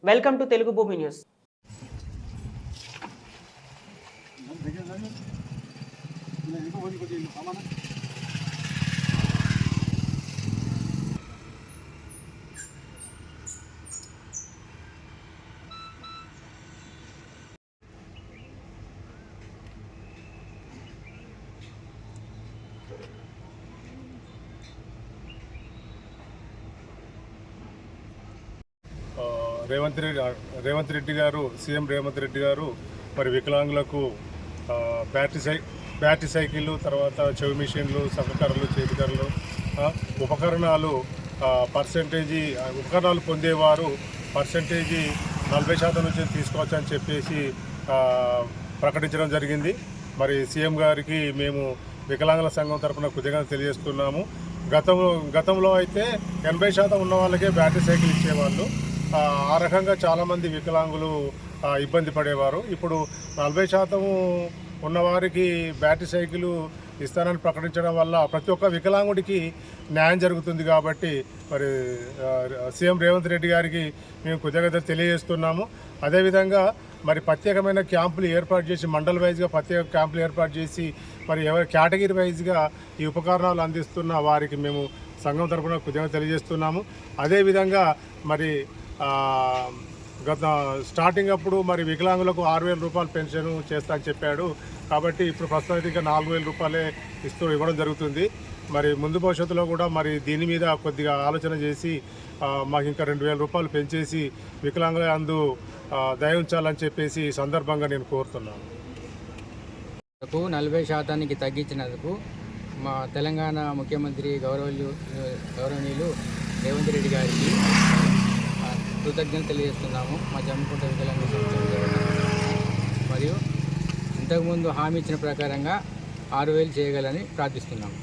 Welcome to Telugu భూమి news. Revanth Reddy గారు, CM Revanth Reddy గారు మరి వికలాంగులకు బ్యాటరీ సైకిళ్ళు, తర్వాత చెవి మిషన్లు, సహకరణలు, చేతికర్రలు, ఉపకరణాలు ఉపకరణాలు పొందేవారు పర్సెంటేజీ 40% నుంచి తీసుకోవచ్చు అని చెప్పేసి ప్రకటించడం జరిగింది. మరి సీఎం గారికి మేము వికలాంగుల సంఘం తరఫున కృతజ్ఞతలు తెలియజేస్తున్నాము. గతంలో అయితే 80% ఉన్న వాళ్ళకే బ్యాటరీ సైకిల్ ఇచ్చేవాళ్ళు. ఆ రకంగా చాలామంది వికలాంగులు ఇబ్బంది పడేవారు. ఇప్పుడు 40% ఉన్నవారికి బ్యాటరీ సైకిల్ ఇస్తానని ప్రకటించడం వల్ల ప్రతి ఒక్క వికలాంగుడికి న్యాయం జరుగుతుంది. కాబట్టి మరి సీఎం రేవంత్ రెడ్డి గారికి మేము కృతజ్ఞతలు తెలియజేస్తున్నాము. అదేవిధంగా మరి ప్రత్యేకమైన క్యాంపులు ఏర్పాటు చేసి, మండల్ వైజ్గా ప్రత్యేక క్యాంపులు ఏర్పాటు చేసి మరి ఎవరి కేటగిరీ వైజ్గా ఈ ఉపకరణాలు అందిస్తున్న వారికి మేము సంఘం తరఫున కృతజ్ఞతలు తెలియజేస్తున్నాము. అదేవిధంగా మరి గత స్టార్టింగ్ అప్పుడు మరి వికలాంగులకు 6,000 రూపాయలు పెన్షన్ చేస్తా అని చెప్పాడు. కాబట్టి ఇప్పుడు ప్రస్తుతానికి 4,000 రూపాయలే ఇవ్వడం జరుగుతుంది. మరి ముందు భవిష్యత్తులో కూడా మరి దీని మీద కొద్దిగా ఆలోచన చేసి మాకు ఇంకా 2,000 రూపాయలు పెంచేసి వికలాంగుల అందు దయ ఉంచాలని చెప్పేసి ఈ సందర్భంగా నేను కోరుతున్నాను. 40% తగ్గించినందుకు మా తెలంగాణ ముఖ్యమంత్రి గౌరవనీయులు రేవంత్ రెడ్డి గారికి కృతజ్ఞతలు తెలియజేస్తున్నాము. మా జమ్మికుంట వికలాంగ మరియు ఇంతకుముందు హామీ ఇచ్చిన ప్రకారంగా 6,000 చేయగలని ప్రార్థిస్తున్నాము.